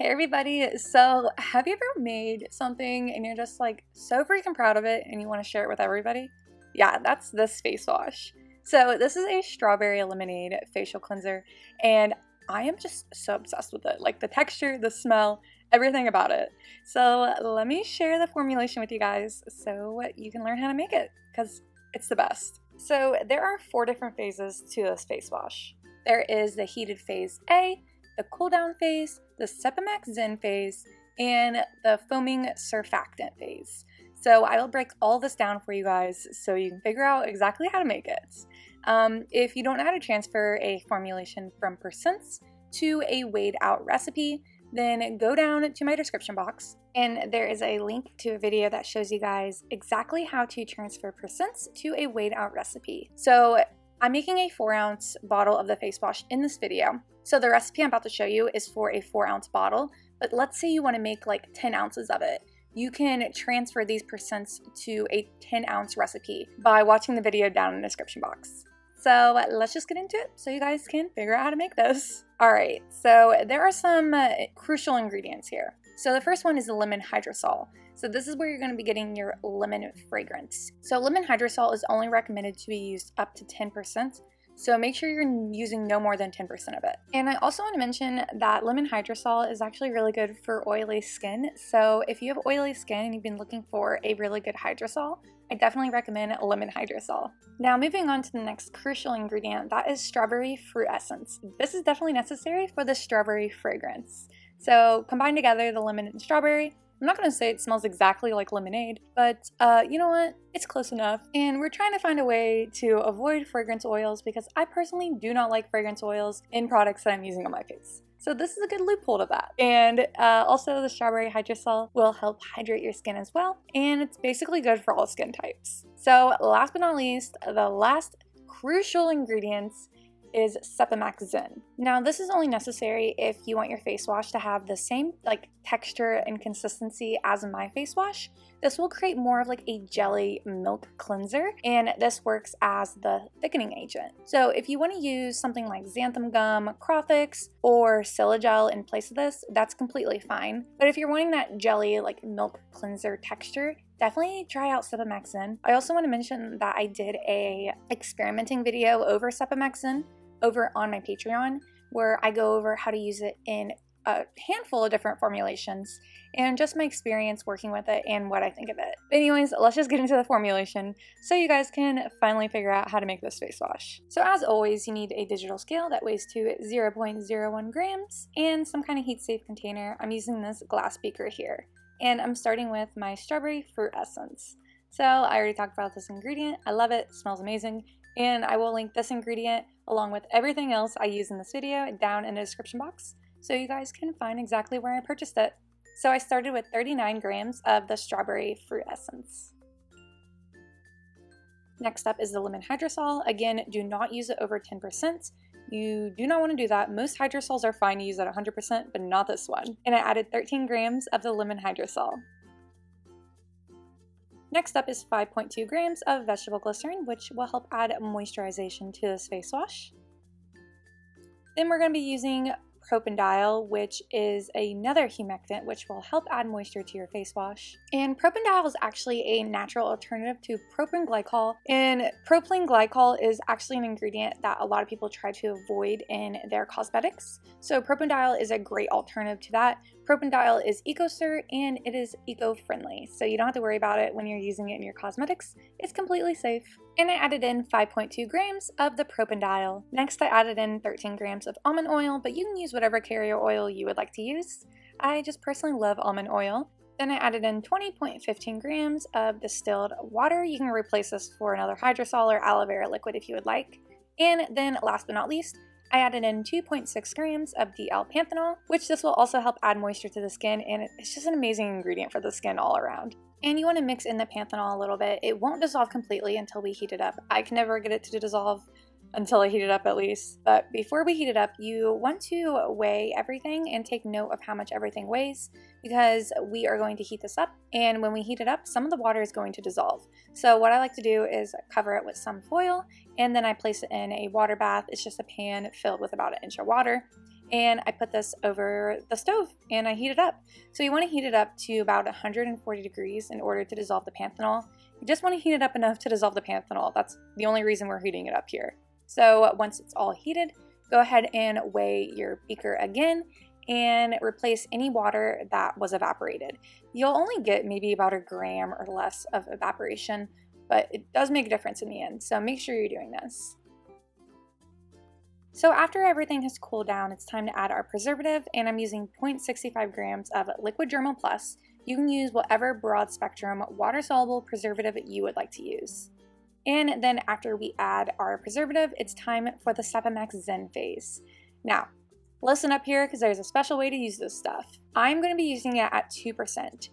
Hey everybody, so have you ever made something and you're just like so freaking proud of it and you want to share it with everybody? Yeah, that's this face wash. So this is a strawberry lemonade facial cleanser and I am just so obsessed with it. Like the texture, the smell, everything about it. So let me share the formulation with you guys so you can learn how to make it because it's the best. So there are 4 different phases to this face wash. There is the heated phase A, the cool down phase, the Sepamax Zen phase, and the foaming surfactant phase. So I will break all this down for you guys so you can figure out exactly how to make it. If you don't know how to transfer a formulation from percents to a weighed out recipe, then go down to my description box and there is a link to a video that shows you guys exactly how to transfer percents to a weighed out recipe. So I'm making a 4-ounce bottle of the face wash in this video. So the recipe I'm about to show you is for a 4-ounce bottle, but let's say you want to make like 10 ounces of it. You can transfer these percents to a 10-ounce recipe by watching the video down in the description box. So let's just get into it so you guys can figure out how to make this. Alright, so there are some crucial ingredients here. So the first one is the lemon hydrosol. So this is where you're going to be getting your lemon fragrance. So lemon hydrosol is only recommended to be used up to 10%. So make sure you're using no more than 10% of it. And I also want to mention that lemon hydrosol is actually really good for oily skin. So if you have oily skin and you've been looking for a really good hydrosol, I definitely recommend lemon hydrosol. Now moving on to the next crucial ingredient, that is strawberry fruit essence. This is definitely necessary for the strawberry fragrance. So combine together the lemon and strawberry. I'm not going to say it smells exactly like lemonade, but you know what? It's close enough. And we're trying to find a way to avoid fragrance oils because I personally do not like fragrance oils in products that I'm using on my face. So this is a good loophole to that. And also the strawberry hydrosol will help hydrate your skin as well. And it's basically good for all skin types. So last but not least, the last crucial ingredients is Sepamax Zen. Now this is only necessary if you want your face wash to have the same texture and consistency as my face wash. This will create more of like a jelly milk cleanser, and this works as the thickening agent. So if you want to use something like xanthan gum, Crofix, or Silagel in place of this, that's completely fine. But if you're wanting that jelly like milk cleanser texture, definitely try out Sepamax Zen. I also want to mention that I did a experimenting video over Sepamax Zen over on my Patreon, where I go over how to use it in a handful of different formulations and just my experience working with it and what I think of it. But anyways, let's just get into the formulation so you guys can finally figure out how to make this face wash. So as always, you need a digital scale that weighs to 0.01 grams and some kind of heat safe container. I'm using this glass beaker here. And I'm starting with my strawberry fruit essence. So I already talked about this ingredient. I love it, it smells amazing. And I will link this ingredient along with everything else I use in this video down in the description box so you guys can find exactly where I purchased it. So I started with 39 grams of the strawberry fruit essence. Next up is the lemon hydrosol. Again, do not use it over 10%. You do not want to do that. Most hydrosols are fine to use at 100%, but not this one. And I added 13 grams of the lemon hydrosol. Next up is 5.2 grams of vegetable glycerin, which will help add moisturization to this face wash. Then we're going to be using propanediol, which is another humectant which will help add moisture to your face wash. And propanediol is actually a natural alternative to propylene glycol, and propylene glycol is actually an ingredient that a lot of people try to avoid in their cosmetics. So propanediol is a great alternative to that. Propanediol is EcoCert and it is eco-friendly, so you don't have to worry about it when you're using it in your cosmetics. It's completely safe. And I added in 5.2 grams of the propanediol. Next I added in 13 grams of almond oil, but you can use whatever carrier oil you would like to use. I just personally love almond oil. Then I added in 20.15 grams of distilled water. You can replace this for another hydrosol or aloe vera liquid if you would like. And then last but not least, I added in 2.6 grams of D-L-panthenol, which this will also help add moisture to the skin, and it's just an amazing ingredient for the skin all around. And you want to mix in the panthenol a little bit. It won't dissolve completely until we heat it up. I can never get it to dissolve until I heat it up at least. But before we heat it up, you want to weigh everything and take note of how much everything weighs, because we are going to heat this up, and when we heat it up, some of the water is going to dissolve. So what I like to do is cover it with some foil, and then I place it in a water bath. It's just a pan filled with about 1 inch of water. and I put this over the stove and I heat it up. So you want to heat it up to about 140 degrees in order to dissolve the panthenol. You just want to heat it up enough to dissolve the panthenol. That's the only reason we're heating it up here. So once it's all heated, go ahead and weigh your beaker again and replace any water that was evaporated. You'll only get maybe about a gram or less of evaporation, but it does make a difference in the end, so make sure you're doing this. So after everything has cooled down, it's time to add our preservative, and I'm using 0.65 grams of Liquid Germal Plus. You can use whatever broad spectrum water-soluble preservative you would like to use. And then after we add our preservative, it's time for the Surfactants Zen phase. Now, listen up here because there's a special way to use this stuff. I'm going to be using it at 2%.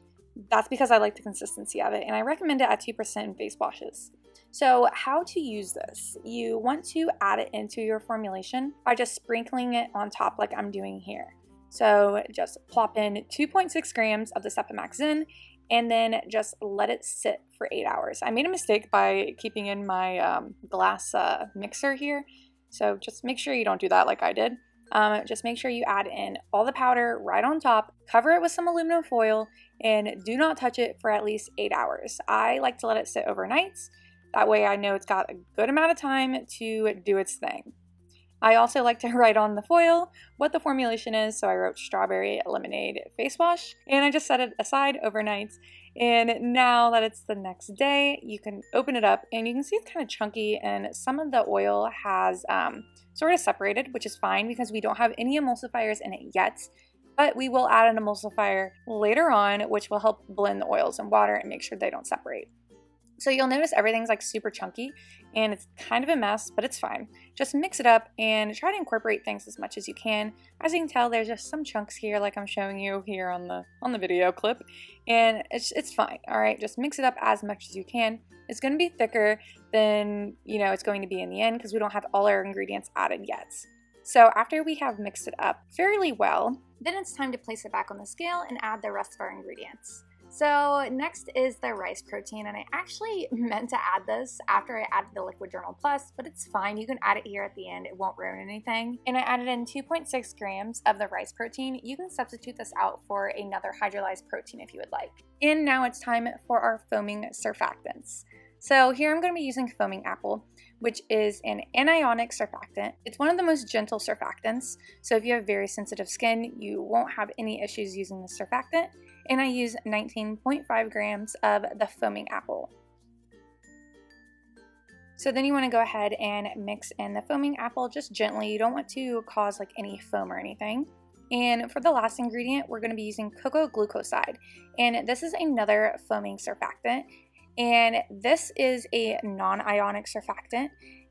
That's because I like the consistency of it, and I recommend it at 2% in face washes. So how to use this? You want to add it into your formulation by just sprinkling it on top like I'm doing here. So just plop in 2.6 grams of the Surfactants Zen and then just let it sit for 8 hours. I made a mistake by keeping in my glass mixer here, so just make sure you don't do that like I did. Just make sure you add in all the powder right on top, cover it with some aluminum foil, and do not touch it for at least 8 hours. I like to let it sit overnight. That way I know it's got a good amount of time to do its thing. I also like to write on the foil what the formulation is, so I wrote strawberry lemonade face wash, and I just set it aside overnight. And now that it's the next day, you can open it up and you can see it's kind of chunky, and some of the oil has sort of separated, which is fine because we don't have any emulsifiers in it yet, but we will add an emulsifier later on, which will help blend the oils and water and make sure they don't separate. So you'll notice everything's like super chunky and it's kind of a mess, but it's fine. Just mix it up and try to incorporate things as much as you can. As you can tell, there's just some chunks here like I'm showing you here on the video clip, and it's fine. All right, just mix it up as much as you can. It's going to be thicker than, it's going to be in the end because we don't have all our ingredients added yet. So after we have mixed it up fairly well, then it's time to place it back on the scale and add the rest of our ingredients. So next is the rice protein, and I actually meant to add this after I added the Liquid Germal Plus, but it's fine. You can add it here at the end. It won't ruin anything. And I added in 2.6 grams of the rice protein. You can substitute this out for another hydrolyzed protein if you would like. And now it's time for our foaming surfactants. So here I'm going to be using foaming apple, which is an anionic surfactant. It's one of the most gentle surfactants, so if you have very sensitive skin, you won't have any issues using the surfactant. And I use 19.5 grams of the foaming apple. So then you want to go ahead and mix in the foaming apple just gently. You don't want to cause like any foam or anything. And for the last ingredient, we're going to be using cocoa glucoside. And this is another foaming surfactant. And this is a non-ionic surfactant.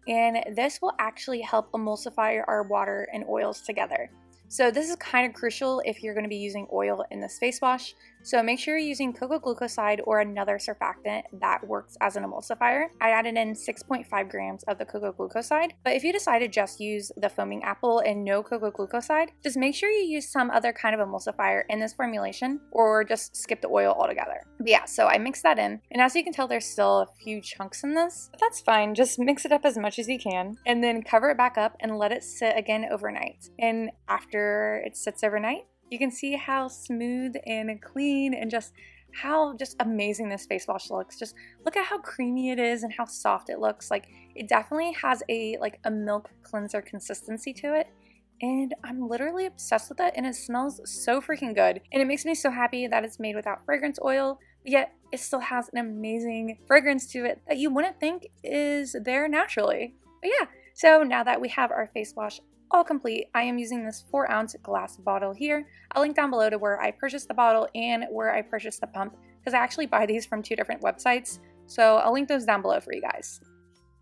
And this will actually help emulsify our water and oils together. So this is kind of crucial if you're going to be using oil in this face wash. So make sure you're using cocoa glucoside or another surfactant that works as an emulsifier. I added in 6.5 grams of the cocoa glucoside, but if you decide to just use the foaming apple and no cocoa glucoside, just make sure you use some other kind of emulsifier in this formulation or just skip the oil altogether. But yeah, so I mixed that in, and as you can tell, there's still a few chunks in this, but that's fine. Just mix it up as much as you can and then cover it back up and let it sit again overnight. And after it sits overnight, you can see how smooth and clean and just how amazing this face wash looks. Just look at how creamy it is and how soft it looks. Like, it definitely has a milk cleanser consistency to it. And I'm literally obsessed with it, and it smells so freaking good. And it makes me so happy that it's made without fragrance oil, but yet it still has an amazing fragrance to it that you wouldn't think is there naturally. But yeah, so now that we have our face wash all complete, I am using this 4-ounce glass bottle here. I'll link down below to where I purchased the bottle and where I purchased the pump, because I actually buy these from 2 different websites. So I'll link those down below for you guys.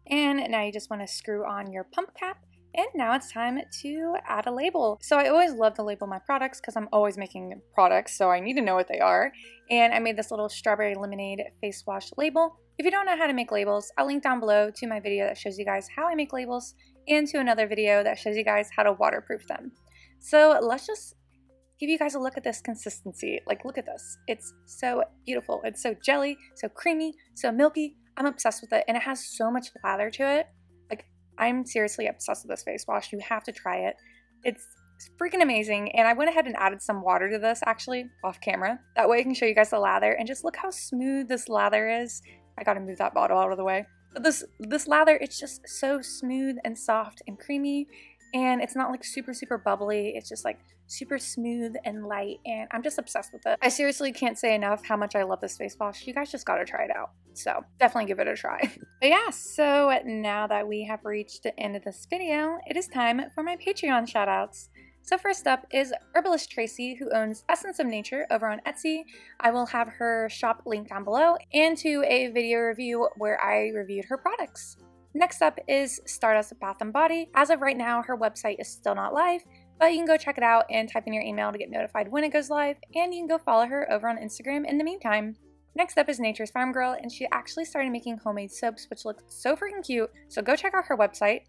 And now you just want to screw on your pump cap. And now it's time to add a label. So I always love to label my products because I'm always making products, so I need to know what they are. And I made this little strawberry lemonade face wash label. If you don't know how to make labels, I'll link down below to my video that shows you guys how I make labels and to another video that shows you guys how to waterproof them. So let's just give you guys a look at this consistency. Like, look at this. It's so beautiful. It's so jelly, so creamy, so milky. I'm obsessed with it, and it has so much lather to it. I'm seriously obsessed with this face wash. You have to try it. It's It's freaking amazing, and I went ahead and added some water to this actually off camera. That way I can show you guys the lather, and just look how smooth this lather is. I gotta move that bottle out of the way. But this lather, it's just so smooth and soft and creamy, and it's not like super bubbly. It's just like super smooth and light, and I'm just obsessed with it. I seriously can't say enough how much I love this face wash. You guys just gotta try it out. So definitely give it a try. But yeah, so now that we have reached the end of this video, it is time for my Patreon shoutouts. So first up is Herbalist Tracy, who owns Essence of Nature over on Etsy. I will have her shop linked down below, and to a video review where I reviewed her products. Next up is Stardust Bath & Body. As of right now, her website is still not live, but you can go check it out and type in your email to get notified when it goes live, and you can go follow her over on Instagram in the meantime. Next up is Nature's Farm Girl, and she actually started making homemade soaps, which look so freaking cute, so go check out her website.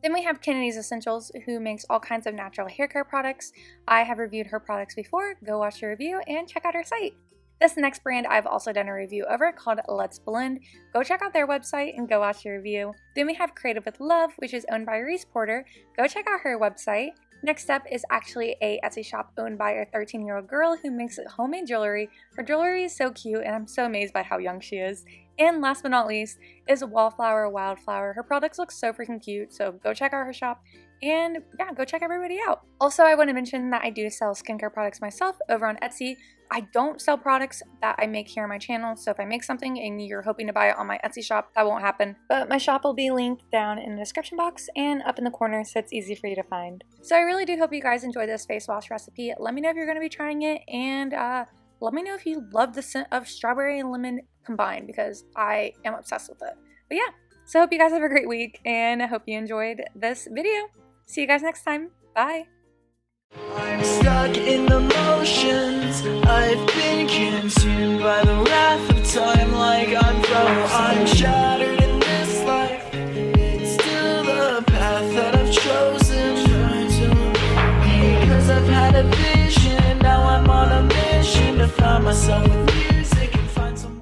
Then we have Kennedy's Essentials, who makes all kinds of natural hair care products. I have reviewed her products before. Go watch her review and check out her site. This next brand I've also done a review over called LettsBlend. Go check out their website and go watch the review. Then we have Creative with Love, which is owned by Reese Porter. Go check out her website. Next up is actually a Etsy shop owned by a 13-year-old girl who makes homemade jewelry. Her jewelry is so cute, and I'm so amazed by how young she is. And last but not least is Wallflower Wildflower. Her products look so freaking cute, so go check out her shop, and yeah, go check everybody out. Also, I want to mention that I do sell skincare products myself over on Etsy. I don't sell products that I make here on my channel, so if I make something and you're hoping to buy it on my Etsy shop, that won't happen. But my shop will be linked down in the description box and up in the corner, so it's easy for you to find. So I really do hope you guys enjoyed this face wash recipe. Let me know if you're going to be trying it, and let me know if you love the scent of strawberry and lemon combined, because I am obsessed with it. But yeah, so I hope you guys have a great week, and I hope you enjoyed this video. See you guys next time. Bye! I'm stuck in the motions, I've been